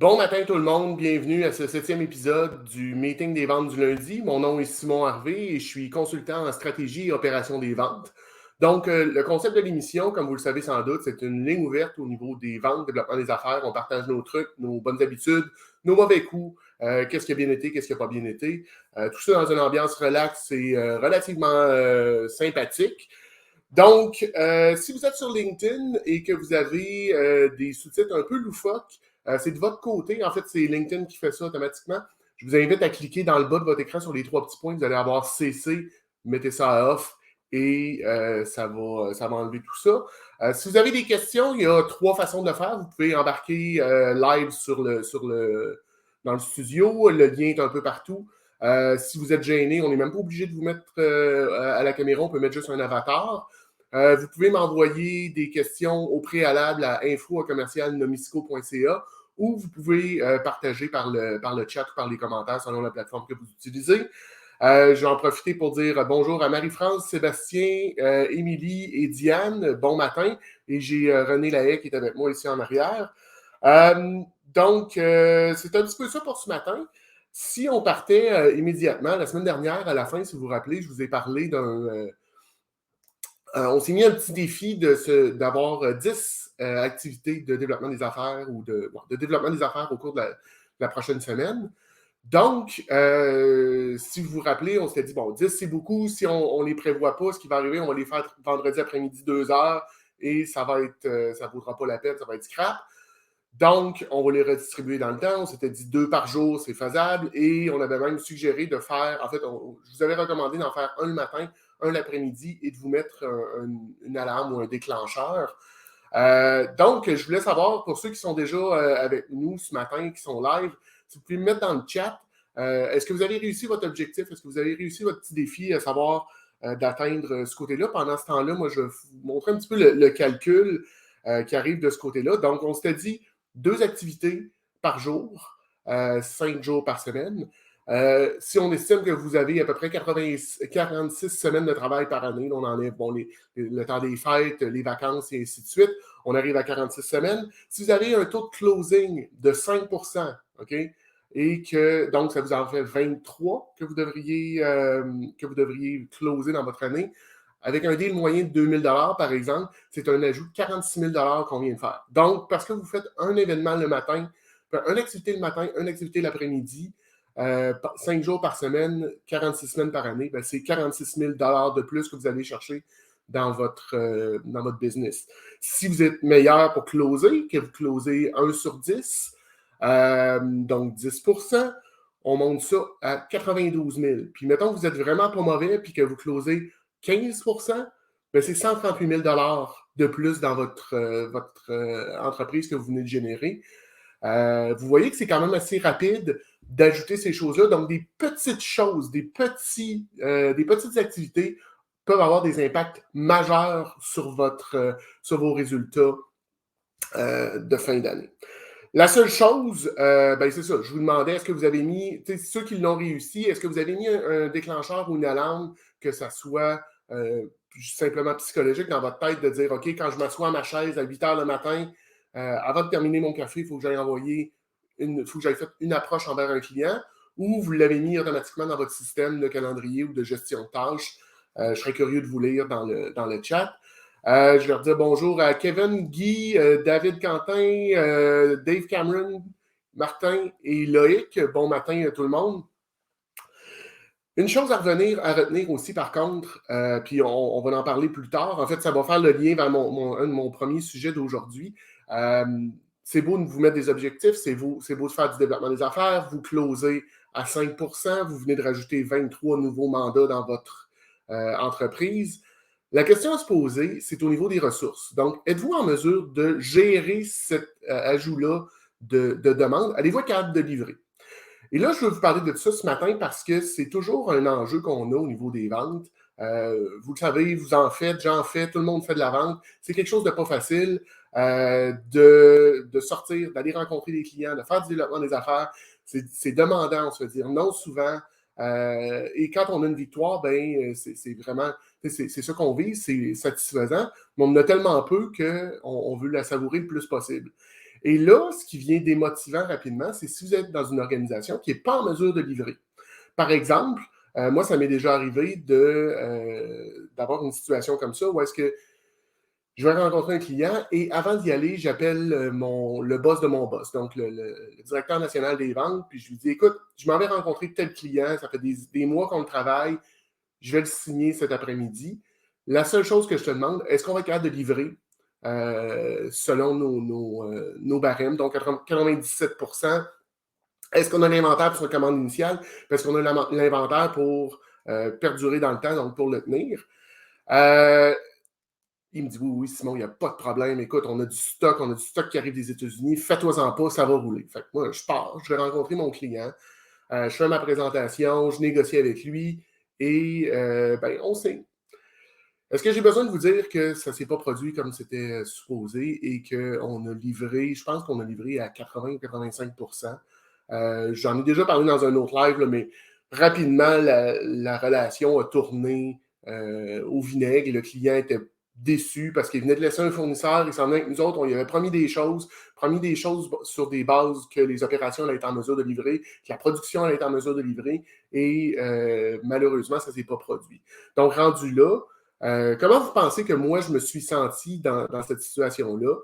Bon matin tout le monde, bienvenue à ce 7e épisode du Meeting des ventes du lundi. Mon nom est Simon Harvey et je suis consultant en stratégie et opération des ventes. Donc, le concept de l'émission, comme vous le savez sans doute, c'est une ligne ouverte au niveau des ventes, développement des affaires. On partage nos trucs, nos bonnes habitudes, nos mauvais coups, qu'est-ce qui a bien été, qu'est-ce qui n'a pas bien été. Tout ça dans une ambiance relaxe et relativement sympathique. Donc, si vous êtes sur LinkedIn et que vous avez des sous-titres un peu loufoques, c'est de votre côté. En fait, c'est LinkedIn qui fait ça automatiquement. Je vous invite à cliquer dans le bas de votre écran sur les 3 petits points. Vous allez avoir CC, mettez ça à off et ça va enlever tout ça. Si vous avez des questions, il y a 3 façons de le faire. Vous pouvez embarquer live dans le studio. Le lien est un peu partout. Si vous êtes gêné, on n'est même pas obligé de vous mettre à la caméra. On peut mettre juste un avatar. Vous pouvez m'envoyer des questions au préalable à info@commercialnomisco.ca ou vous pouvez partager par le chat ou par les commentaires selon la plateforme que vous utilisez. Je vais en profiter pour dire bonjour à Marie-France, Sébastien, Émilie et Diane. Bon matin. Et j'ai René Lahaye qui est avec moi ici en arrière. Donc, c'est un petit peu ça pour ce matin. Si on partait immédiatement, la semaine dernière, à la fin, si vous vous rappelez, je vous ai parlé on s'est mis un petit défi d'avoir 10 activités de développement des affaires ou de développement des affaires au cours de la prochaine semaine. Donc, si vous vous rappelez, on s'était dit, bon, 10 c'est beaucoup, si on ne les prévoit pas, ce qui va arriver, on va les faire vendredi après-midi 2 heures et ça ne vaudra pas la peine, ça va être scrap. Donc, on va les redistribuer dans le temps. On s'était dit 2 par jour, c'est faisable. Et on avait même suggéré de faire, en fait, je vous avais recommandé d'en faire un le matin, un l'après-midi et de vous mettre une alarme ou un déclencheur. Donc, je voulais savoir, pour ceux qui sont déjà avec nous ce matin, qui sont live, si vous pouvez me mettre dans le chat, est-ce que vous avez réussi votre objectif? Est-ce que vous avez réussi votre petit défi, à savoir d'atteindre ce côté-là? Pendant ce temps-là, moi, je vais vous montrer un petit peu le calcul qui arrive de ce côté-là. Donc, on s'était dit 2 activités par jour, 5 jours par semaine. Si on estime que vous avez à peu près 46 semaines de travail par année, on enlève le temps des fêtes, les vacances et ainsi de suite, on arrive à 46 semaines. Si vous avez un taux de closing de 5%, OK, et que donc ça vous en fait 23 que vous devriez closer dans votre année, avec un deal moyen de 2 000 par exemple, c'est un ajout de 46 000 qu'on vient de faire. Donc, parce que vous faites un événement le matin, une activité le matin, une activité l'après-midi, 5 jours par semaine, 46 semaines par année, ben c'est 46 000 de plus que vous allez chercher dans votre business. Si vous êtes meilleur pour closer, que vous closez 1 sur 10, donc 10%, on monte ça à 92 000. Puis mettons que vous êtes vraiment pas mauvais puis que vous closez 15%, ben c'est 138 000 de plus dans votre entreprise que vous venez de générer. Vous voyez que c'est quand même assez rapide d'ajouter ces choses-là. Donc, des petites choses, des petites activités peuvent avoir des impacts majeurs sur vos résultats de fin d'année. La seule chose, c'est ça, je vous demandais, est-ce que vous avez mis, ceux qui l'ont réussi, est-ce que vous avez mis un déclencheur ou une alarme, que ça soit simplement psychologique dans votre tête de dire, OK, quand je m'assois à ma chaise à 8 heures le matin, avant de terminer mon café, il faut que j'aille fait une approche envers un client, ou vous l'avez mis automatiquement dans votre système de calendrier ou de gestion de tâches. Je serais curieux de vous lire dans le chat. Je vais redire bonjour à Kevin, Guy, David Quentin, Dave Cameron, Martin et Loïc. Bon matin à tout le monde. Une chose à retenir aussi, par contre, puis on va en parler plus tard. En fait, ça va faire le lien vers un de mon premier sujet d'aujourd'hui. C'est beau de vous mettre des objectifs, c'est beau de faire du développement des affaires, vous closez à 5%, vous venez de rajouter 23 nouveaux mandats dans votre entreprise. La question à se poser, c'est au niveau des ressources. Donc, êtes-vous en mesure de gérer cet ajout-là de demande? Allez-vous être capable de livrer? Et là, je veux vous parler de ça ce matin parce que c'est toujours un enjeu qu'on a au niveau des ventes. Vous le savez, vous en faites, j'en fais, tout le monde fait de la vente. C'est quelque chose de pas facile de sortir, d'aller rencontrer des clients, de faire du développement des affaires. C'est demandant, on se fait dire non souvent. Et quand on a une victoire, ben c'est vraiment, c'est ça qu'on vise, c'est satisfaisant, mais on en a tellement peu qu'on veut la savourer le plus possible. Et là, ce qui vient démotivant rapidement, c'est si vous êtes dans une organisation qui n'est pas en mesure de livrer. Par exemple, moi, ça m'est déjà arrivé d'avoir une situation comme ça où est-ce que je vais rencontrer un client et avant d'y aller, j'appelle le boss de mon boss, donc le directeur national des ventes, puis je lui dis, écoute, je m'en vais rencontrer tel client, ça fait des mois qu'on le travaille, je vais le signer cet après-midi. La seule chose que je te demande, est-ce qu'on va être capable de livrer selon nos barèmes, donc 97%. Est-ce qu'on a l'inventaire pour sa commande initiale? Parce qu'on a l'inventaire pour perdurer dans le temps, donc pour le tenir. Il me dit, oui, Simon, il n'y a pas de problème. Écoute, on a du stock qui arrive des États-Unis. Fais-toi-en pas, ça va rouler. Fait que moi, je pars, je vais rencontrer mon client. Je fais ma présentation, je négocie avec lui et on signe. Est-ce que j'ai besoin de vous dire que ça ne s'est pas produit comme c'était supposé et qu'on a livré, je pense qu'on a livré à 80 ou 85%. J'en ai déjà parlé dans un autre live, là, mais rapidement, la relation a tourné au vinaigre. Le client était déçu parce qu'il venait de laisser un fournisseur, il s'en venait avec nous autres, on lui avait promis des choses sur des bases que les opérations allaient être en mesure de livrer, que la production allait être en mesure de livrer, et malheureusement, ça ne s'est pas produit. Donc, rendu là, comment vous pensez que moi, je me suis senti dans cette situation-là?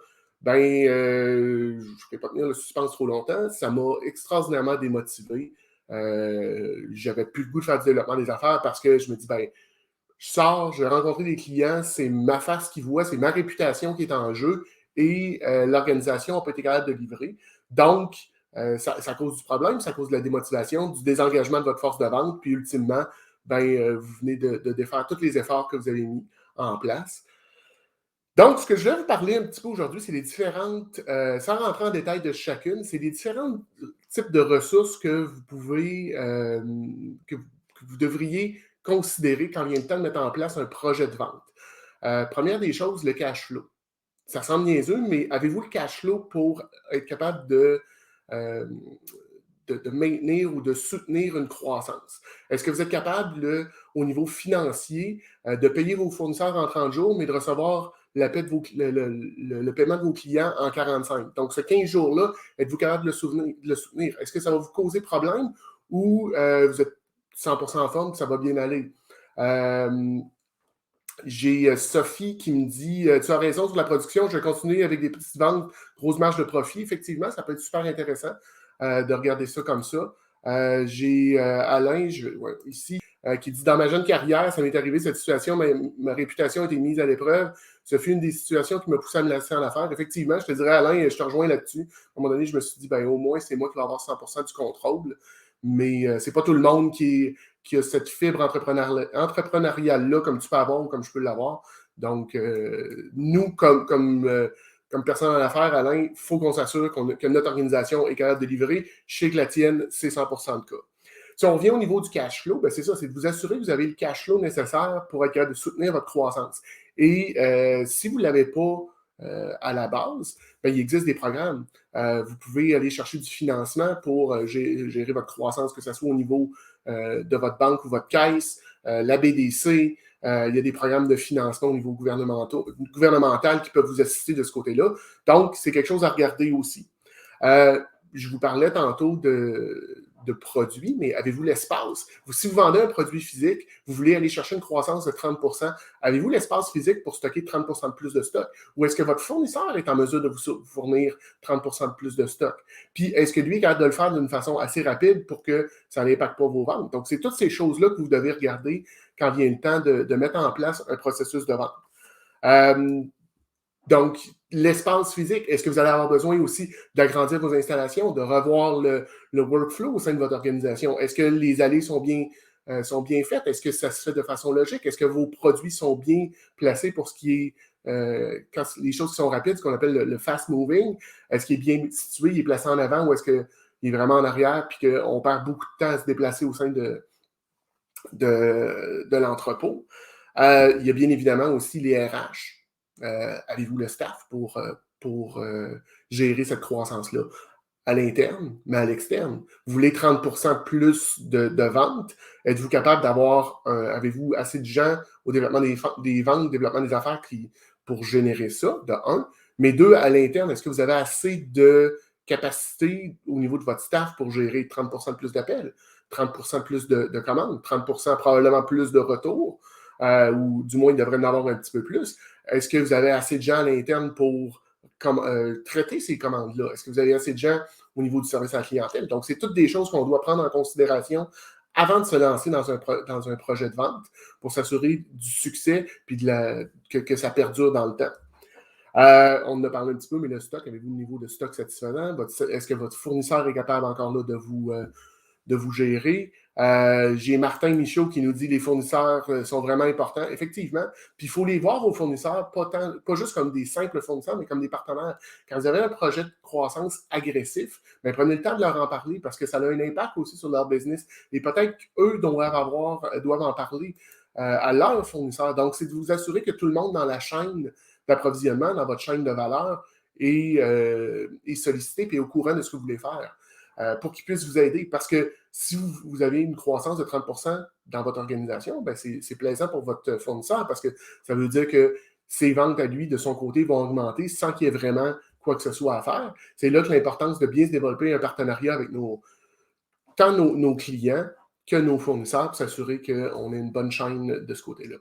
Je ne vais pas tenir le suspense trop longtemps. Ça m'a extraordinairement démotivé. J'avais plus le goût de faire du développement des affaires parce que je me dis, je sors, je vais rencontrer des clients, c'est ma face qui voit, c'est ma réputation qui est en jeu et l'organisation n'a pas été capable de livrer. Donc, ça cause du problème, ça cause de la démotivation, du désengagement de votre force de vente, puis ultimement, vous venez de défaire tous les efforts que vous avez mis en place. Donc, ce que je vais vous parler un petit peu aujourd'hui, c'est les différentes, sans rentrer en détail de chacune, c'est les différents types de ressources que vous pouvez, que vous devriez considérer quand vient le temps de mettre en place un projet de vente. Première des choses, le cash flow. Ça semble niaiseux, mais avez-vous le cash flow pour être capable de maintenir ou de soutenir une croissance? Est-ce que vous êtes capable, au niveau financier, de payer vos fournisseurs en 30 jours, mais de recevoir le paiement de vos clients en 45? Donc, ce 15 jours-là, êtes-vous capable de le soutenir? Est-ce que ça va vous causer problème ou vous êtes 100% en forme et ça va bien aller? J'ai Sophie qui me dit tu as raison sur la production, je vais continuer avec des petites ventes, grosse marge de profit. Effectivement, ça peut être super intéressant de regarder ça comme ça. J'ai Alain ici qui dit dans ma jeune carrière, ça m'est arrivé cette situation, ma réputation a été mise à l'épreuve. Ce fut une des situations qui m'a poussé à me lancer en affaires. Effectivement, je te dirais, Alain, je te rejoins là-dessus. À un moment donné, je me suis dit, au moins, c'est moi qui vais avoir 100% du contrôle. Mais c'est pas tout le monde qui a cette fibre entrepreneuriale-là, comme tu peux avoir ou comme je peux l'avoir. Donc, nous, comme personne en affaires, Alain, il faut qu'on s'assure que notre organisation est capable de livrer. Je sais que la tienne, c'est 100% de cas. Si on revient au niveau du cash flow, c'est ça, c'est de vous assurer que vous avez le cash flow nécessaire pour être capable de soutenir votre croissance. Et si vous ne l'avez pas à la base, il existe des programmes. Vous pouvez aller chercher du financement pour gérer votre croissance, que ce soit au niveau de votre banque ou votre caisse, la BDC. Il y a des programmes de financement au niveau gouvernemental qui peuvent vous assister de ce côté-là. Donc, c'est quelque chose à regarder aussi. Je vous parlais tantôt de produits, mais avez-vous l'espace? Si vous vendez un produit physique, vous voulez aller chercher une croissance de 30%, avez-vous l'espace physique pour stocker 30% de plus de stock? Ou est-ce que votre fournisseur est en mesure de vous fournir 30% de plus de stock? Puis, est-ce que lui est capable de le faire d'une façon assez rapide pour que ça n'impacte pas vos ventes? Donc, c'est toutes ces choses-là que vous devez regarder quand vient le temps de mettre en place un processus de vente. Donc, l'espace physique, est-ce que vous allez avoir besoin aussi d'agrandir vos installations, de revoir le workflow au sein de votre organisation? Est-ce que les allées sont bien faites? Est-ce que ça se fait de façon logique? Est-ce que vos produits sont bien placés pour ce qui est quand les choses qui sont rapides, ce qu'on appelle le fast moving? Est-ce qu'il est bien situé, il est placé en avant ou est-ce qu'il est vraiment en arrière puis qu'on perd beaucoup de temps à se déplacer au sein de l'entrepôt? Il y a bien évidemment aussi les RH. Avez-vous le staff pour gérer cette croissance-là? À l'interne, mais à l'externe. Vous voulez 30% plus de ventes? Êtes-vous capable d'avoir, avez-vous assez de gens au développement des ventes, développement des affaires pour générer ça, de un? Mais deux, à l'interne, est-ce que vous avez assez de capacité au niveau de votre staff pour gérer 30% de plus d'appels, 30% de plus de commandes, 30% probablement plus de retours, ou du moins, il devrait en avoir un petit peu plus. Est-ce que vous avez assez de gens à l'interne pour traiter ces commandes-là? Est-ce que vous avez assez de gens au niveau du service à la clientèle? Donc, c'est toutes des choses qu'on doit prendre en considération avant de se lancer dans un projet de vente pour s'assurer du succès puis que ça perdure dans le temps. On en a parlé un petit peu, mais le stock, avez-vous un niveau de stock satisfaisant? Est-ce que votre fournisseur est capable encore là de vous gérer? J'ai Martin Michaud qui nous dit que les fournisseurs sont vraiment importants. Effectivement, puis il faut les voir, vos fournisseurs, pas juste comme des simples fournisseurs, mais comme des partenaires. Quand vous avez un projet de croissance agressif, bien, prenez le temps de leur en parler parce que ça a un impact aussi sur leur business. Et peut-être qu'eux doivent en parler à leurs fournisseurs. Donc, c'est de vous assurer que tout le monde dans la chaîne d'approvisionnement, dans votre chaîne de valeur, est sollicité et est au courant de ce que vous voulez faire pour qu'ils puissent vous aider. Parce que si vous avez une croissance de 30% dans votre organisation, ben c'est plaisant pour votre fournisseur parce que ça veut dire que ses ventes à lui, de son côté, vont augmenter sans qu'il y ait vraiment quoi que ce soit à faire. C'est là que l'importance de bien se développer un partenariat avec tant nos clients que nos fournisseurs pour s'assurer qu'on ait une bonne chaîne de ce côté-là.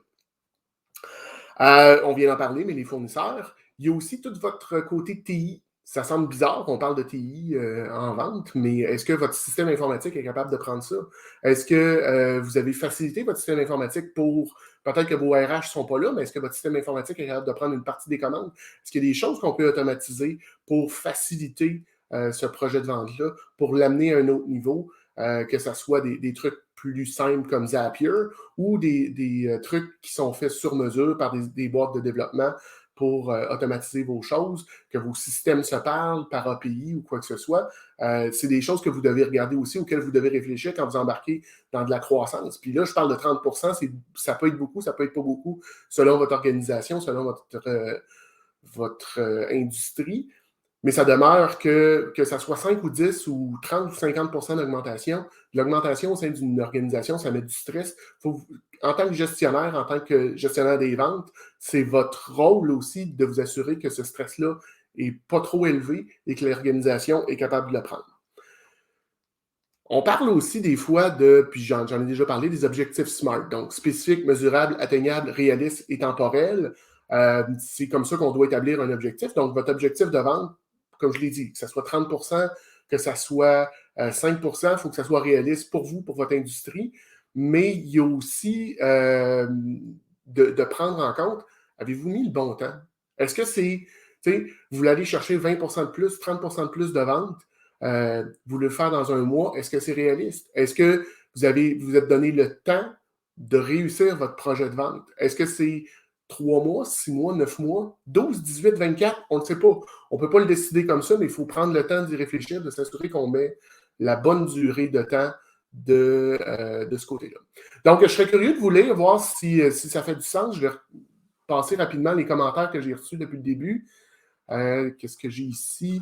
On vient d'en parler, mais les fournisseurs, il y a aussi tout votre côté TI. Ça semble bizarre qu'on parle de TI en vente, mais est-ce que votre système informatique est capable de prendre ça? Est-ce que vous avez facilité votre système informatique pour, peut-être que vos RH ne sont pas là, mais est-ce que votre système informatique est capable de prendre une partie des commandes? Est-ce qu'il y a des choses qu'on peut automatiser pour faciliter ce projet de vente-là, pour l'amener à un autre niveau, que ce soit des trucs plus simples comme Zapier ou des trucs qui sont faits sur mesure par des boîtes de développement pour automatiser vos choses, que vos systèmes se parlent par API ou quoi que ce soit. C'est des choses que vous devez regarder aussi, auxquelles vous devez réfléchir quand vous embarquez dans de la croissance. Puis là, je parle de 30%, ça peut être beaucoup, ça peut être pas beaucoup, selon votre organisation, selon votre industrie. Mais ça demeure que ça soit 5 ou 10 ou 30 ou 50% d'augmentation. L'augmentation au sein d'une organisation, ça met du stress. En tant que gestionnaire, en tant que gestionnaire des ventes, c'est votre rôle aussi de vous assurer que ce stress-là n'est pas trop élevé et que l'organisation est capable de le prendre. On parle aussi des fois puis j'en ai déjà parlé, des objectifs SMART, donc spécifiques, mesurables, atteignables, réalistes et temporels. C'est comme ça qu'on doit établir un objectif. Donc, votre objectif de vente, comme je l'ai dit, que ce soit 30%, que ce soit 5%, il faut que ça soit réaliste pour vous, pour votre industrie. Mais il y a aussi de prendre en compte, avez-vous mis le bon temps? Est-ce que vous voulez aller chercher 20% de plus, 30% de plus de ventes? Vous le faire dans un mois, est-ce que c'est réaliste? Est-ce que vous êtes donné le temps de réussir votre projet de vente? Est-ce que c'est 3 mois, 6 mois, 9 mois, 12, 18, 24? On ne sait pas. On ne peut pas le décider comme ça, mais il faut prendre le temps d'y réfléchir, de s'assurer qu'on met la bonne durée de temps de ce côté-là. Donc, je serais curieux de vous lire, voir si ça fait du sens. Je vais passer rapidement les commentaires que j'ai reçus depuis le début. Qu'est-ce que j'ai ici?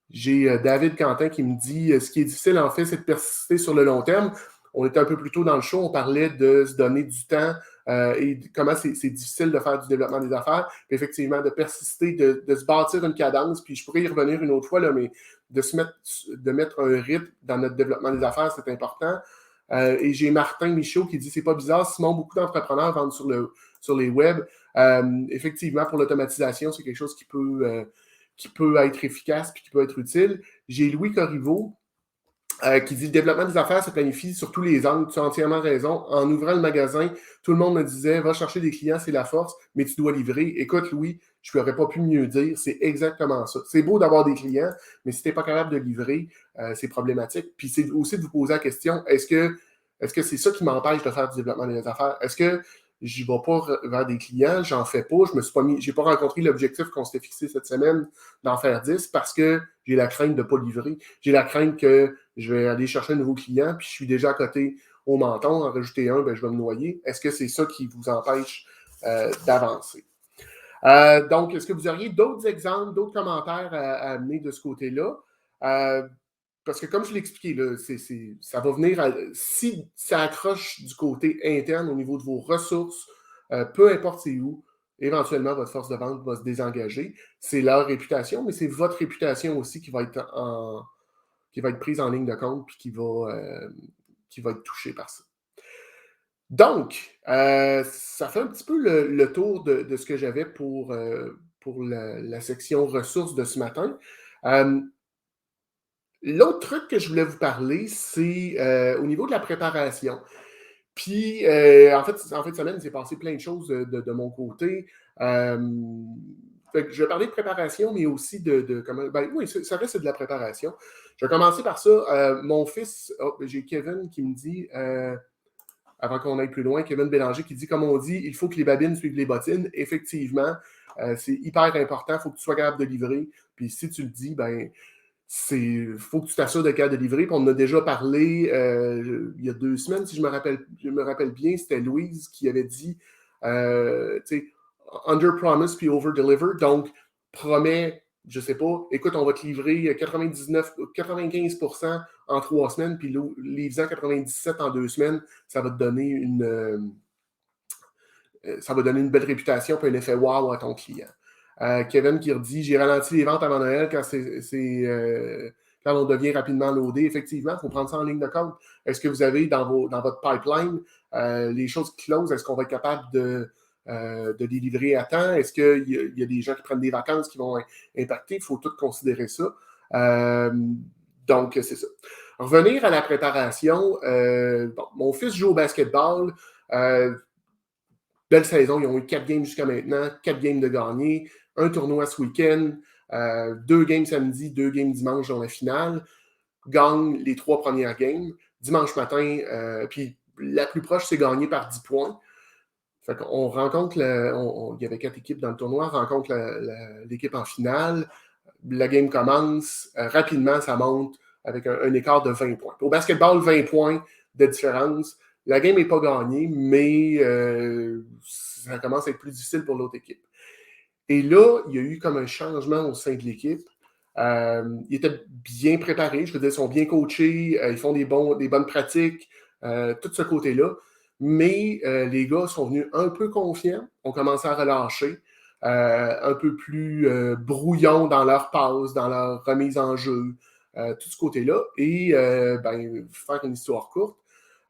J'ai David Quentin qui me dit ce qui est difficile, en fait, c'est de persister sur le long terme. On était un peu plus tôt dans le show, on parlait de se donner du temps et comment c'est difficile de faire du développement des affaires. Puis effectivement, de persister, de se bâtir une cadence. Puis je pourrais y revenir une autre fois, là, mais de mettre un rythme dans notre développement des affaires, c'est important. Et j'ai Martin Michaud qui dit c'est pas bizarre, Simon, beaucoup d'entrepreneurs vendent sur les web. Effectivement, pour l'automatisation, c'est quelque chose qui peut être efficace et qui peut être utile. J'ai Louis Corriveau qui dit « Le développement des affaires se planifie sur tous les angles. Tu as entièrement raison. En ouvrant le magasin, tout le monde me disait « Va chercher des clients, c'est la force, mais tu dois livrer. » Écoute, Louis, je n'aurais pas pu mieux dire. C'est exactement ça. C'est beau d'avoir des clients, mais si tu n'es pas capable de livrer, c'est problématique. Puis c'est aussi de vous poser la question, est-ce que c'est ça qui m'empêche de faire du développement des affaires? Est-ce que je ne vais pas vers des clients, j'en fais pas, j'ai pas rencontré l'objectif qu'on s'était fixé cette semaine d'en faire 10 parce que j'ai la crainte de ne pas livrer. J'ai la crainte que je vais aller chercher un nouveau client, puis je suis déjà à côté au menton, en rajouter un, ben, je vais me noyer. Est-ce que c'est ça qui vous empêche d'avancer? Donc, est-ce que vous auriez d'autres exemples, d'autres commentaires à amener de ce côté-là? Parce que comme je l'ai expliqué, là, ça va venir si ça accroche du côté interne au niveau de vos ressources, peu importe c'est où, éventuellement, votre force de vente va se désengager. C'est leur réputation, mais c'est votre réputation aussi qui va être prise en ligne de compte puis qui va être touchée par ça. Donc, ça fait un petit peu le tour de ce que j'avais pour la section ressources de ce matin. L'autre truc que je voulais vous parler, c'est au niveau de la préparation. Puis, en fin de semaine, il s'est passé plein de choses de mon côté. Fait que je vais parler de préparation, mais aussi de comment. Ben oui, ça reste de la préparation. Je vais commencer par ça. Mon fils, j'ai Kevin qui me dit, avant qu'on aille plus loin, Kevin Bélanger qui dit, comme on dit, il faut que les babines suivent les bottines. Effectivement, c'est hyper important. Il faut que tu sois capable de livrer. Puis si tu le dis, ben il faut que tu t'assures de capable de livrer. Puis on en a déjà parlé il y a 2 semaines, si je me rappelle bien, c'était Louise qui avait dit under promise puis over deliver. Donc, promets, je sais pas, écoute, on va te livrer 95% en 3 semaines, puis livre-en 97 en 2 semaines, ça va te donner une belle réputation et un effet wow à ton client. Kevin qui redit, j'ai ralenti les ventes avant Noël quand quand on devient rapidement loadé. Effectivement, il faut prendre ça en ligne de compte. Est-ce que vous avez dans votre pipeline les choses qui closent? Est-ce qu'on va être capable de les livrer à temps? Est-ce qu'il y a des gens qui prennent des vacances qui vont impacter? Il faut tout considérer ça. Donc, c'est ça. Revenir à la préparation. Mon fils joue au basketball. Belle saison. Ils ont eu 4 games jusqu'à maintenant, 4 games de gagner, un tournoi ce week-end, 2 games samedi, 2 games dimanche dans la finale. Gagne les 3 premières games. Dimanche matin, puis la plus proche, c'est gagné par 10 points. Fait qu'on rencontre, il y avait 4 équipes dans le tournoi, on rencontre l'équipe en finale. La game commence. Rapidement, ça monte avec un écart de 20 points. Au basketball, 20 points de différence. La game n'est pas gagnée, mais ça commence à être plus difficile pour l'autre équipe. Et là, il y a eu comme un changement au sein de l'équipe. Ils étaient bien préparés, je veux dire, ils sont bien coachés, ils font des bonnes pratiques, tout ce côté-là. Mais les gars sont venus un peu confiants, ont commencé à relâcher, un peu plus brouillons dans leur passe, dans leur remise en jeu, tout ce côté-là. Et faire une histoire courte,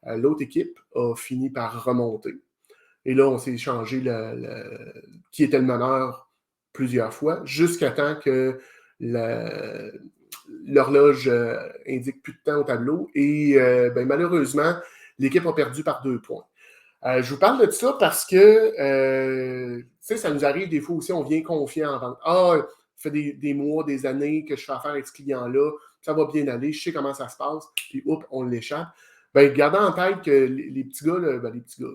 l'autre équipe a fini par remonter. Et là, on s'est échangé qui était le meneur plusieurs fois, jusqu'à temps que l'horloge indique plus de temps au tableau. Et malheureusement, l'équipe a perdu par 2 points. Je vous parle de ça parce que ça nous arrive des fois aussi, on vient confiant en vente. Ça fait des mois, des années que je fais affaire avec ce client-là, ça va bien aller, je sais comment ça se passe, puis on l'échappe. Gardez en tête que les petits gars,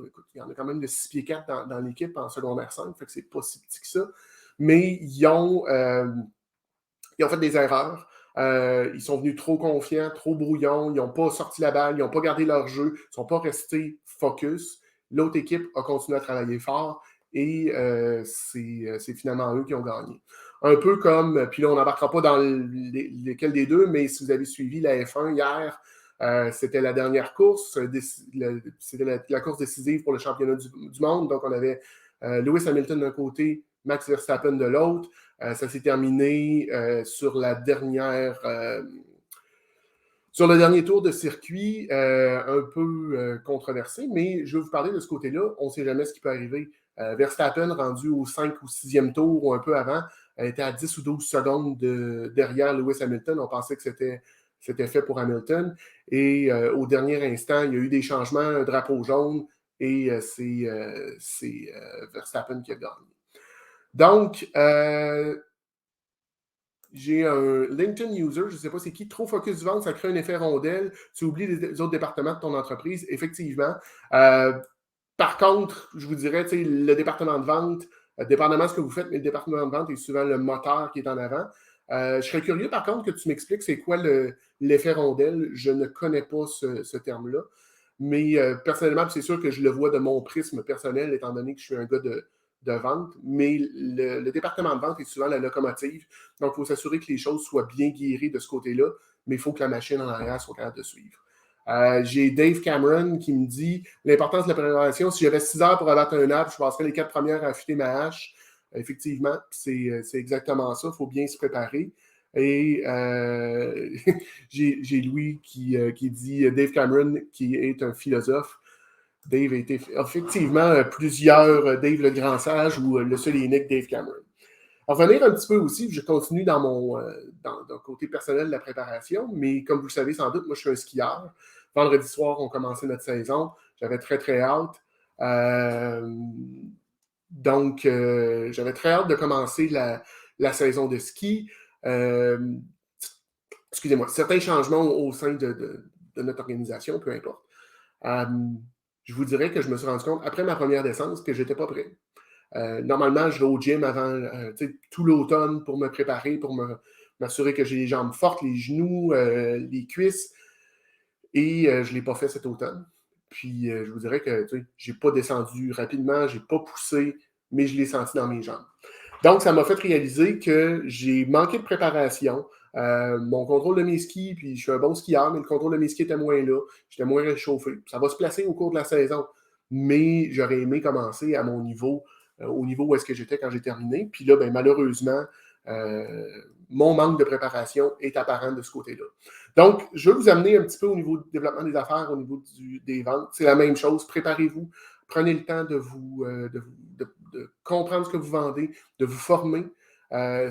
écoute, il y en a quand même de 6 pieds 4 dans l'équipe en secondaire 5, fait que c'est pas si petit que ça. Mais ils ont fait des erreurs. Ils sont venus trop confiants, trop brouillons, ils n'ont pas sorti la balle, ils n'ont pas gardé leur jeu, ils ne sont pas restés focus. L'autre équipe a continué à travailler fort et c'est finalement eux qui ont gagné. Un peu comme, puis là, on n'embarquera pas dans lesquels des deux, mais si vous avez suivi la F1 hier, c'était la dernière course, c'était la course décisive pour le championnat du monde. Donc, on avait Lewis Hamilton d'un côté, Max Verstappen de l'autre. Ça s'est terminé sur le dernier tour de circuit, un peu controversé, mais je vais vous parler de ce côté-là. On ne sait jamais ce qui peut arriver. Verstappen, rendu au 5 ou 6e tour ou un peu avant, était à 10 ou 12 secondes derrière Lewis Hamilton. On pensait que c'était fait pour Hamilton. Et au dernier instant, il y a eu des changements, un drapeau jaune, et c'est Verstappen qui a gagné. Donc, j'ai un LinkedIn user, je ne sais pas c'est qui, trop focus vente, ça crée un effet rondelle, tu oublies les autres départements de ton entreprise, effectivement. Par contre, je vous dirais, le département de vente, dépendamment de ce que vous faites, mais le département de vente est souvent le moteur qui est en avant. Je serais curieux, par contre, que tu m'expliques c'est quoi l'effet rondelle. Je ne connais pas ce terme-là. Mais personnellement, c'est sûr que je le vois de mon prisme personnel, étant donné que je suis un gars de vente. Mais le département de vente est souvent la locomotive. Donc, il faut s'assurer que les choses soient bien guéries de ce côté-là. Mais il faut que la machine en arrière soit capable de suivre. J'ai Dave Cameron qui me dit l'importance de la préparation. Si j'avais 6 heures pour abattre un arbre, je passerais les 4 premières à affûter ma hache. Effectivement, c'est exactement ça. Il faut bien se préparer. Et j'ai Louis qui dit Dave Cameron, qui est un philosophe. Dave a été effectivement plusieurs Dave le Grand Sage ou le seul et unique Dave Cameron. En revenir un petit peu aussi, je continue dans le côté personnel de la préparation, mais comme vous le savez sans doute, moi je suis un skieur. Vendredi soir, on commençait notre saison. J'avais très, très hâte. Donc, j'avais très hâte de commencer la saison de ski. Excusez-moi, certains changements au sein de notre organisation, peu importe. Je vous dirais que je me suis rendu compte, après ma première descente, que je n'étais pas prêt. Normalement, je vais au gym avant tout l'automne pour me préparer, pour m'assurer que j'ai les jambes fortes, les genoux, les cuisses. Et je ne l'ai pas fait cet automne. Puis je vous dirais que je n'ai pas descendu rapidement, je n'ai pas poussé, mais je l'ai senti dans mes jambes. Donc, ça m'a fait réaliser que j'ai manqué de préparation. Mon contrôle de mes skis, puis je suis un bon skieur, mais le contrôle de mes skis était moins là. J'étais moins réchauffé. Ça va se placer au cours de la saison. Mais j'aurais aimé commencer à mon niveau, au niveau où est-ce que j'étais quand j'ai terminé. Puis là, malheureusement, mon manque de préparation est apparent de ce côté-là. Donc, je vais vous amener un petit peu au niveau du développement des affaires, au niveau des ventes. C'est la même chose. Préparez-vous. Prenez le temps de comprendre ce que vous vendez, de vous former.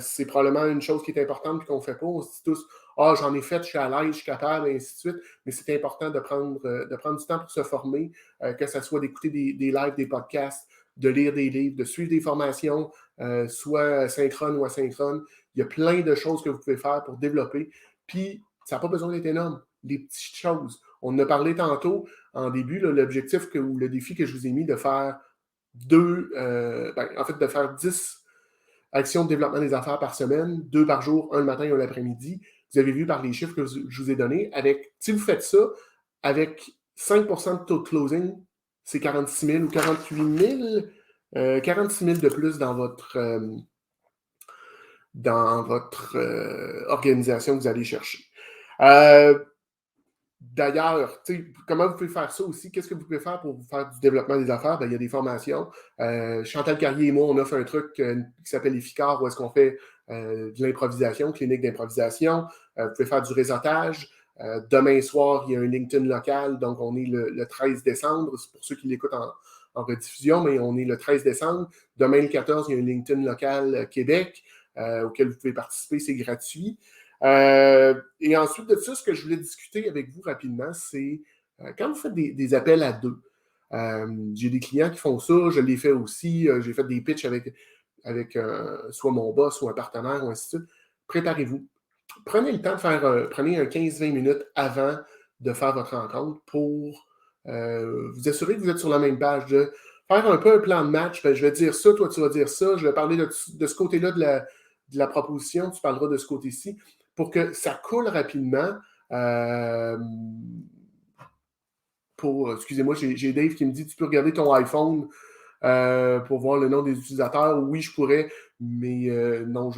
C'est probablement une chose qui est importante et qu'on ne fait pas. On se dit tous, j'en ai fait, je suis à l'aise, je suis capable, et ainsi de suite. Mais c'est important de prendre du temps pour se former, que ce soit d'écouter des lives, des podcasts, de lire des livres, de suivre des formations, soit synchrones ou asynchrones. Il y a plein de choses que vous pouvez faire pour développer. Puis, ça n'a pas besoin d'être énorme. Des petites choses. On en a parlé tantôt en début, là, l'objectif ou le défi que je vous ai mis de faire de faire 10 actions de développement des affaires par semaine, 2 par jour, un le matin et un l'après-midi. Vous avez vu par les chiffres que je vous ai donnés. Si vous faites ça, avec 5% de taux de closing, c'est 46 000 ou 48 000, 46 000 de plus dans votre organisation que vous allez chercher. D'ailleurs, comment vous pouvez faire ça aussi? Qu'est-ce que vous pouvez faire pour faire du développement des affaires? Il y a des formations. Chantal Carrier et moi, on offre un truc qui s'appelle Efficar, où est-ce qu'on fait de l'improvisation, clinique d'improvisation. Vous pouvez faire du réseautage. Demain soir, il y a un LinkedIn local, donc on est le 13 décembre. C'est pour ceux qui l'écoutent en rediffusion, mais on est le 13 décembre. Demain, le 14, il y a un LinkedIn local Québec auquel vous pouvez participer, c'est gratuit. Et ensuite de ça, ce que je voulais discuter avec vous rapidement, c'est quand vous faites des appels à deux. J'ai des clients qui font ça, je l'ai fait aussi. J'ai fait des pitchs avec soit mon boss ou un partenaire ou ainsi de suite. Préparez-vous. Prenez le temps de faire, prenez un 15-20 minutes avant de faire votre rencontre pour vous assurer que vous êtes sur la même page, de faire un peu un plan de match. Je vais dire ça, toi tu vas dire ça, je vais parler de ce côté-là de la proposition, tu parleras de ce côté-ci, pour que ça coule rapidement. Excusez-moi, j'ai Dave qui me dit, tu peux regarder ton iPhone pour voir le nom des utilisateurs. Oui, je pourrais, mais non,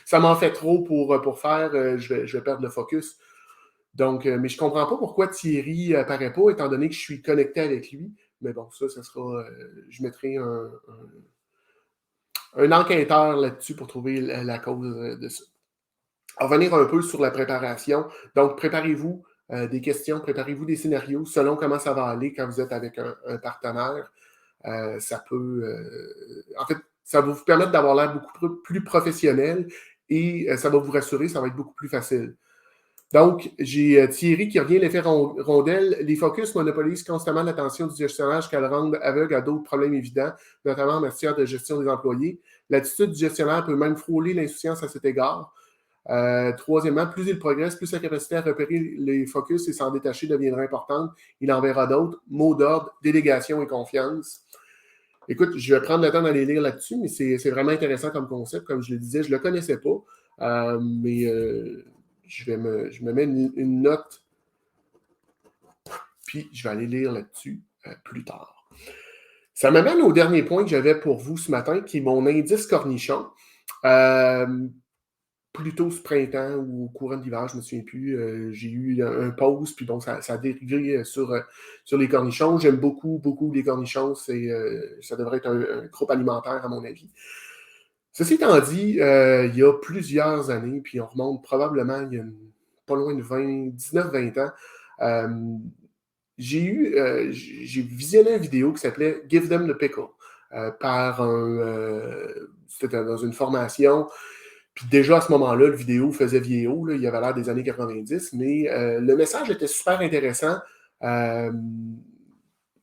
ça m'en fait trop pour faire. Je vais perdre le focus. Donc, mais je ne comprends pas pourquoi Thierry n'apparaît pas, étant donné que je suis connecté avec lui. Mais bon, ça sera... je mettrai un enquêteur là-dessus pour trouver la cause de ça. On va revenir un peu sur la préparation. Donc, préparez-vous des questions, préparez-vous des scénarios selon comment ça va aller quand vous êtes avec un partenaire. Ça peut... en fait, ça va vous permettre d'avoir l'air beaucoup plus professionnel et ça va vous rassurer, ça va être beaucoup plus facile. Donc, j'ai Thierry qui revient l'effet rondelle. Les focus monopolisent constamment l'attention du gestionnaire jusqu'à le rendre aveugle à d'autres problèmes évidents, notamment en matière de gestion des employés. L'attitude du gestionnaire peut même frôler l'insouciance à cet égard. Troisièmement, plus il progresse, plus sa capacité à repérer les focus et s'en détacher deviendra importante. Il en verra d'autres. Mots d'ordre, délégation et confiance. Écoute, je vais prendre le temps d'aller lire là-dessus, mais c'est vraiment intéressant comme concept. Comme je le disais, je ne le connaissais pas, mais je me mets une note, puis je vais aller lire là-dessus plus tard. Ça m'amène au dernier point que j'avais pour vous ce matin, qui est mon indice cornichon. plus tôt ce printemps ou au courant de l'hiver, je ne me souviens plus. J'ai eu un pause, puis bon, ça a dérivé sur les cornichons. J'aime beaucoup, beaucoup les cornichons. Ça devrait être un groupe alimentaire, à mon avis. Ceci étant dit, il y a plusieurs années, puis on remonte probablement il y a pas loin de 19-20 ans, j'ai visionné une vidéo qui s'appelait Give Them the Pickle c'était dans une formation. Puis déjà à ce moment-là, le vidéo faisait vieillot, là, il avait l'air des années 90, mais le message était super intéressant. Je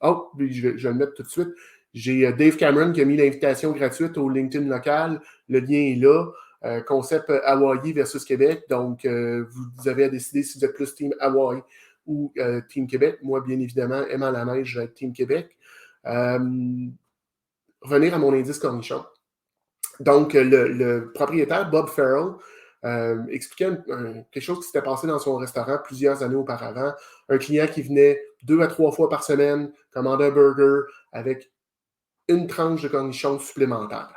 vais le mettre tout de suite. J'ai Dave Cameron qui a mis l'invitation gratuite au LinkedIn local. Le lien est là. Concept Hawaii versus Québec. Donc, vous avez à décider si vous êtes plus Team Hawaii ou Team Québec. Moi, bien évidemment, aimant la neige, je vais être Team Québec. Revenir à mon indice cornichon. Donc, le propriétaire, Bob Farrell, expliquait quelque chose qui s'était passé dans son restaurant plusieurs années auparavant. Un client qui venait 2 à 3 fois par semaine, commandait un burger avec une tranche de cornichon supplémentaire.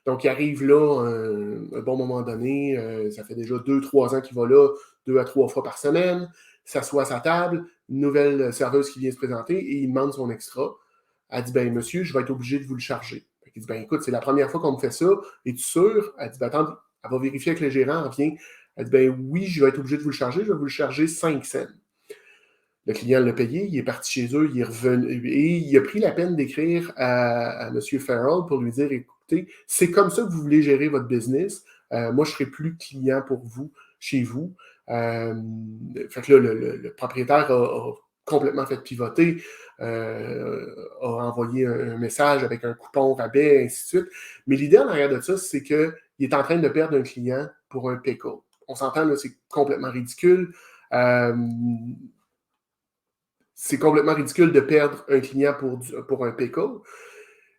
Donc, il arrive là un bon moment donné, ça fait déjà 2-3 ans qu'il va là, 2 à 3 fois par semaine, s'assoit à sa table, une nouvelle serveuse qui vient se présenter et il demande son extra. Elle dit, ben monsieur, je vais être obligé de vous le charger. Il dit, ben écoute, c'est la première fois qu'on me fait ça, es-tu sûr? Elle dit, ben attends, elle va vérifier avec le gérant, elle revient. Elle dit, ben oui, je vais être obligé de vous le charger, je vais vous le charger 5 cents. Le client l'a payé, il est parti chez eux, il est revenu et il a pris la peine d'écrire à M. Farrell pour lui dire, écoutez, c'est comme ça que vous voulez gérer votre business. Moi, je ne serai plus client pour vous, chez vous. Fait que là, le propriétaire a complètement fait pivoter, a envoyé un message avec un coupon rabais, ainsi de suite. Mais l'idée en arrière de ça, c'est qu'il est en train de perdre un client pour un pickle. On s'entend, là, c'est complètement ridicule. C'est complètement ridicule de perdre un client pour un pickle.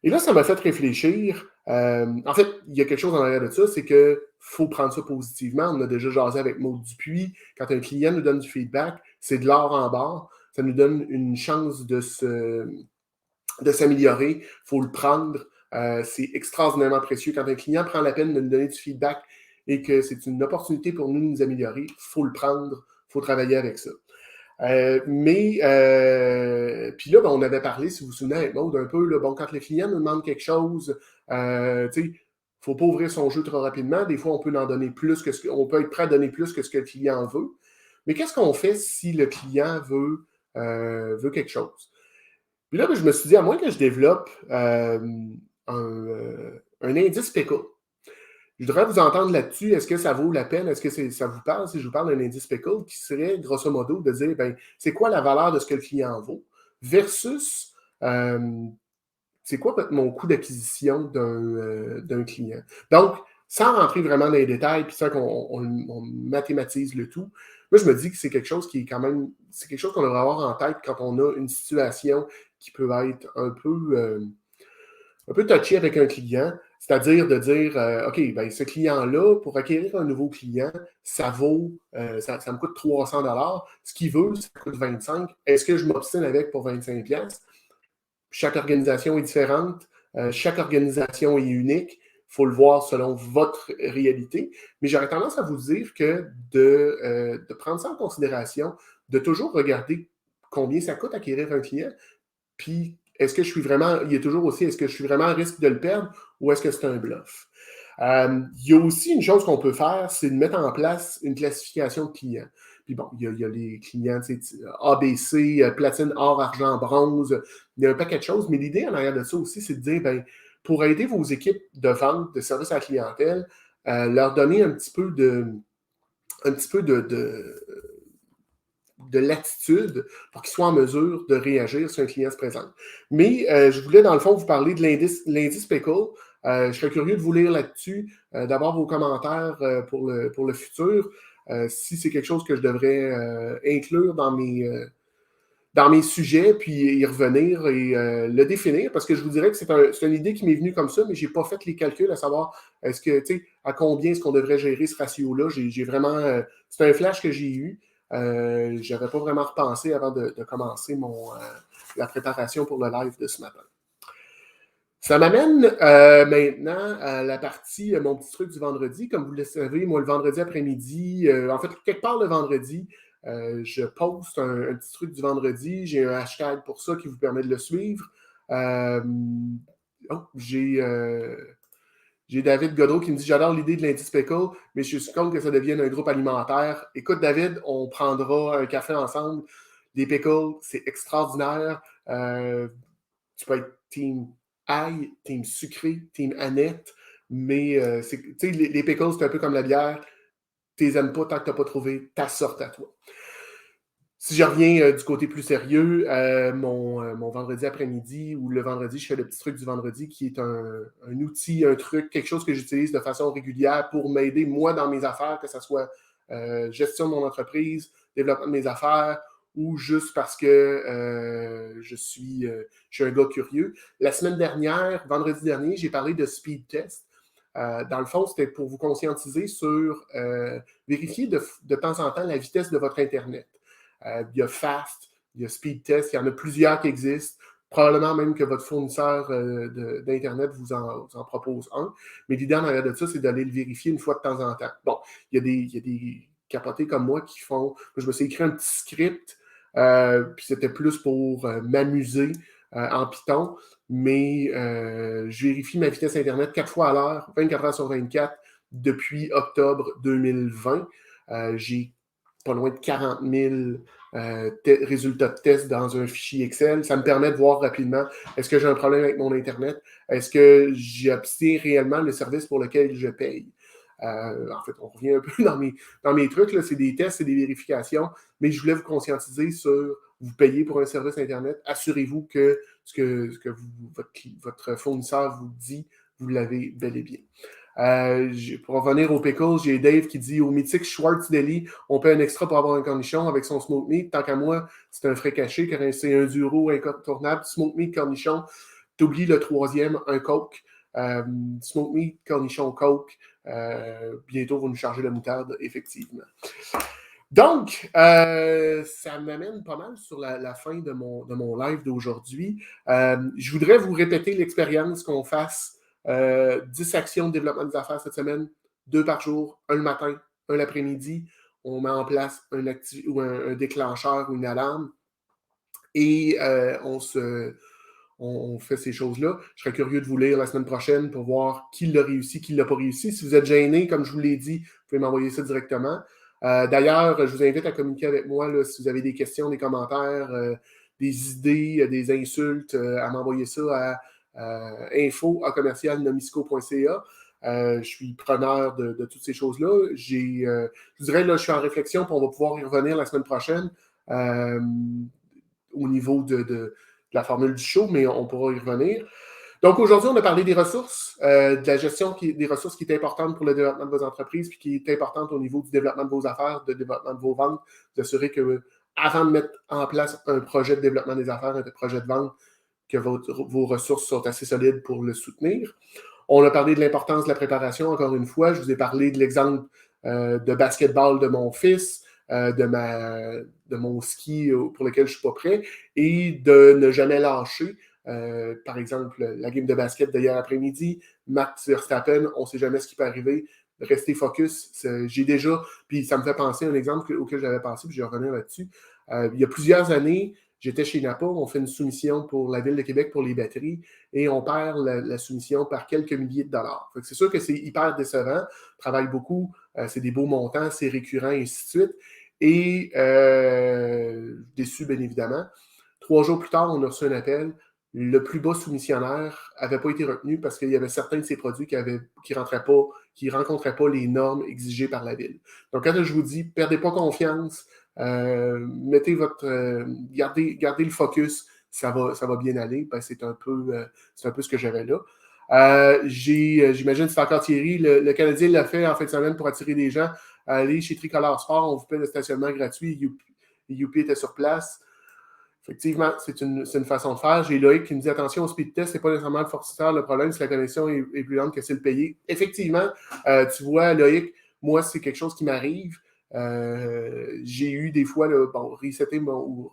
Et là, ça m'a fait réfléchir. En fait, il y a quelque chose en arrière de ça, c'est qu'il faut prendre ça positivement. On a déjà jasé avec Maud Dupuis. Quand un client nous donne du feedback, c'est de l'or en barre. Ça nous donne une chance de s'améliorer. Il faut le prendre. C'est extraordinairement précieux. Quand un client prend la peine de nous donner du feedback et que c'est une opportunité pour nous de nous améliorer, il faut le prendre. Il faut travailler avec ça. Puis là, on avait parlé, si vous vous souvenez avec Maud, un peu, là, quand le client nous demande quelque chose, il ne faut pas ouvrir son jeu trop rapidement. Des fois, on peut en donner plus on peut être prêt à donner plus que ce que le client veut. Mais qu'est-ce qu'on fait si le client veut quelque chose? Puis là, je me suis dit, à moins que je développe un indice pickle. Je voudrais vous entendre là-dessus. Est-ce que ça vaut la peine? Est-ce que ça vous parle si je vous parle d'un indice pickle qui serait, grosso modo, de dire, c'est quoi la valeur de ce que le client vaut versus c'est quoi mon coût d'acquisition d'un client? Donc, sans rentrer vraiment dans les détails, puis ça qu'on mathématise le tout, moi, je me dis que c'est quelque chose qui est quand même, c'est quelque chose qu'on devrait avoir en tête quand on a une situation qui peut être un peu touché avec un client, c'est-à-dire de dire, OK, ce client-là, pour acquérir un nouveau client, ça me coûte 300 $. Ce qu'il veut, ça coûte 25. Est-ce que je m'obstine avec pour 25 $? Chaque organisation est différente. Chaque organisation est unique. Il faut le voir selon votre réalité. Mais j'aurais tendance à vous dire que de prendre ça en considération, de toujours regarder combien ça coûte acquérir un client, puis est-ce que je suis vraiment, il y a toujours aussi, est-ce que je suis vraiment à risque de le perdre ou est-ce que c'est un bluff? Il y a aussi une chose qu'on peut faire, c'est de mettre en place une classification de clients. Puis bon, il y a les clients ABC, platine, or, argent, bronze, il y a un paquet de choses, mais l'idée en arrière de ça aussi, c'est de dire, pour aider vos équipes de vente, de service à la clientèle, leur donner un petit peu de latitude pour qu'ils soient en mesure de réagir si un client se présente. Mais je voulais, dans le fond, vous parler de l'indice pickle. Je serais curieux de vous lire là-dessus, d'avoir vos commentaires pour le futur, si c'est quelque chose que je devrais inclure dans mes sujets, puis y revenir et le définir, parce que je vous dirais que c'est une idée qui m'est venue comme ça, mais je n'ai pas fait les calculs à savoir à combien est-ce qu'on devrait gérer ce ratio-là. J'ai vraiment... c'est un flash que j'ai eu. Je n'avais pas vraiment repensé avant de commencer la préparation pour le live de ce matin. Ça m'amène maintenant à la partie, mon petit truc du vendredi. Comme vous le savez, moi, le vendredi après-midi, en fait, quelque part le vendredi, je poste un petit truc du vendredi. J'ai un hashtag pour ça qui vous permet de le suivre. Euh, oh, j'ai David Godreau qui me dit: J'adore l'idée de l'indice pickle, mais je suis contre que ça devienne un groupe alimentaire. Écoute, David, on prendra un café ensemble. Les pickles, c'est extraordinaire. Tu peux être team ail, team sucré, team Annette, mais les pickles, c'est un peu comme la bière. Tu les aimes pas tant que tu n'as pas trouvé ta sorte à toi. Si je reviens du côté plus sérieux, mon vendredi après-midi ou le vendredi, je fais le petit truc du vendredi qui est un outil, un truc, quelque chose que j'utilise de façon régulière pour m'aider, moi, dans mes affaires, que ce soit gestion de mon entreprise, développement de mes affaires ou juste parce que je suis un gars curieux. La semaine dernière, vendredi dernier, j'ai parlé de speed test. Dans le fond, c'était pour vous conscientiser sur vérifier de temps en temps la vitesse de votre Internet. Il y a Fast, il y a Speed Test, il y en a plusieurs qui existent. Probablement même que votre fournisseur d'Internet vous en propose un. Mais l'idée en arrière de ça, c'est d'aller le vérifier une fois de temps en temps. Bon, il y a des capotés comme moi qui font. Je me suis écrit un petit script, puis c'était plus pour m'amuser en Python. Mais je vérifie ma vitesse Internet 4 fois à l'heure, 24 heures sur 24, depuis octobre 2020. J'ai pas loin de 40 000 résultats de test dans un fichier Excel. Ça me permet de voir rapidement, est-ce que j'ai un problème avec mon Internet? Est-ce que j'obtiens réellement le service pour lequel je paye? En fait, on revient un peu dans mes trucs. Là, c'est des tests, c'est des vérifications, mais je voulais vous conscientiser sur vous payez pour un service Internet. Assurez-vous que ce que votre fournisseur vous dit, vous l'avez bel et bien. Pour revenir au pickles, j'ai Dave qui dit au mythique Schwartz Deli, on paie un extra pour avoir un cornichon avec son smoke meat. Tant qu'à moi, c'est un frais caché, car c'est un duro incontournable. Smoke meat, cornichon. T'oublies le troisième, un coke. Smoke meat, cornichon, coke. Bientôt, vous nous charger la moutarde, effectivement. Donc, ça m'amène pas mal sur la fin de mon live d'aujourd'hui. Je voudrais vous répéter l'expérience qu'on fasse 10 actions de développement des affaires cette semaine, 2 par jour, un le matin, un l'après-midi. On met en place un déclencheur ou une alarme et on fait ces choses-là. Je serais curieux de vous lire la semaine prochaine pour voir qui l'a réussi, qui ne l'a pas réussi. Si vous êtes gêné, comme je vous l'ai dit, vous pouvez m'envoyer ça directement. D'ailleurs, je vous invite à communiquer avec moi là, si vous avez des questions, des commentaires, des idées, des insultes, à m'envoyer ça à info@commercialnomisco.ca. Je suis preneur de toutes ces choses-là. Je vous dirais, là, je suis en réflexion, puis on va pouvoir y revenir la semaine prochaine au niveau de la formule du show, mais on pourra y revenir. Donc aujourd'hui, on a parlé des ressources, de la gestion des ressources qui est importante pour le développement de vos entreprises, puis qui est importante au niveau du développement de vos affaires, de développement de vos ventes, d'assurer que avant de mettre en place un projet de développement des affaires, un projet de vente, que vos ressources sont assez solides pour le soutenir. On a parlé de l'importance de la préparation, encore une fois. Je vous ai parlé de l'exemple de basketball de mon fils, de mon ski pour lequel je ne suis pas prêt, et de ne jamais lâcher. Par exemple, la game de basket d'hier après-midi, Max Verstappen, on ne sait jamais ce qui peut arriver. Restez focus. J'ai déjà, puis ça me fait penser à un exemple auquel j'avais pensé, puis je vais revenir là-dessus. Il y a plusieurs années, j'étais chez Napa, on fait une soumission pour la Ville de Québec pour les batteries et on perd la soumission par quelques milliers de dollars. C'est sûr que c'est hyper décevant, on travaille beaucoup, c'est des beaux montants, c'est récurrent et ainsi de suite. Et déçu, bien évidemment. 3 jours plus tard, on a reçu un appel. Le plus bas soumissionnaire n'avait pas été retenu parce qu'il y avait certains de ces produits qui ne rencontraient pas les normes exigées par la Ville. Donc, quand je vous dis, perdez pas confiance, gardez le focus, ça va bien aller. Ben, c'est un peu ce que j'avais là. J'imagine que c'est encore Thierry. Le Canadien l'a fait en fin de semaine pour attirer des gens. Allez chez Tricolore Sport, on vous paie le stationnement gratuit. Youpi était sur place. Effectivement, c'est une façon de faire. J'ai Loïc qui me dit attention au speed test, c'est pas nécessairement le forciteur. Le problème, c'est que la connexion est plus lente que c'est le payé. Effectivement, tu vois, Loïc, moi, c'est quelque chose qui m'arrive. J'ai eu des fois, resetter mon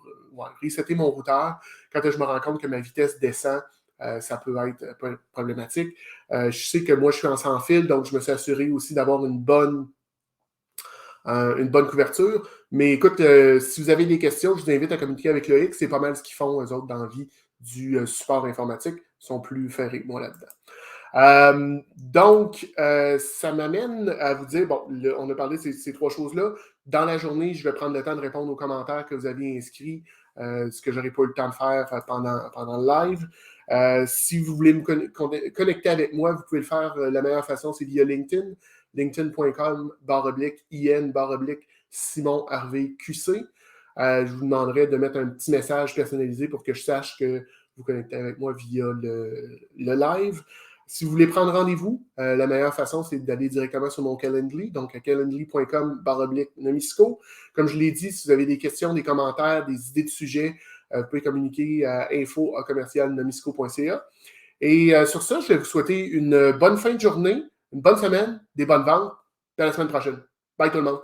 routeur quand je me rends compte que ma vitesse descend ça peut être problématique. Je sais que moi, je suis en sans fil, donc je me suis assuré aussi d'avoir une bonne couverture. Mais écoute, si vous avez des questions, je vous invite à communiquer avec Loïc. C'est pas mal ce qu'ils font, eux autres, dans la vie du support informatique. Ils sont plus ferrés que moi là-dedans. Donc, ça m'amène à vous dire, bon, on a parlé de ces trois choses-là. Dans la journée, je vais prendre le temps de répondre aux commentaires que vous aviez inscrits, ce que je n'aurai pas eu le temps de faire pendant le live. Si vous voulez me connecter avec moi, vous pouvez le faire. La meilleure façon, c'est via LinkedIn. LinkedIn.com/IN/Simon Harvey QC. Je vous demanderai de mettre un petit message personnalisé pour que je sache que vous connectez avec moi via le live. Si vous voulez prendre rendez-vous, la meilleure façon, c'est d'aller directement sur mon Calendly, donc à calendly.com/Nomisco. Comme je l'ai dit, si vous avez des questions, des commentaires, des idées de sujets, vous pouvez communiquer à info@commercialnomisco.ca. Et sur ça, je vais vous souhaiter une bonne fin de journée, une bonne semaine, des bonnes ventes. À la semaine prochaine. Bye tout le monde.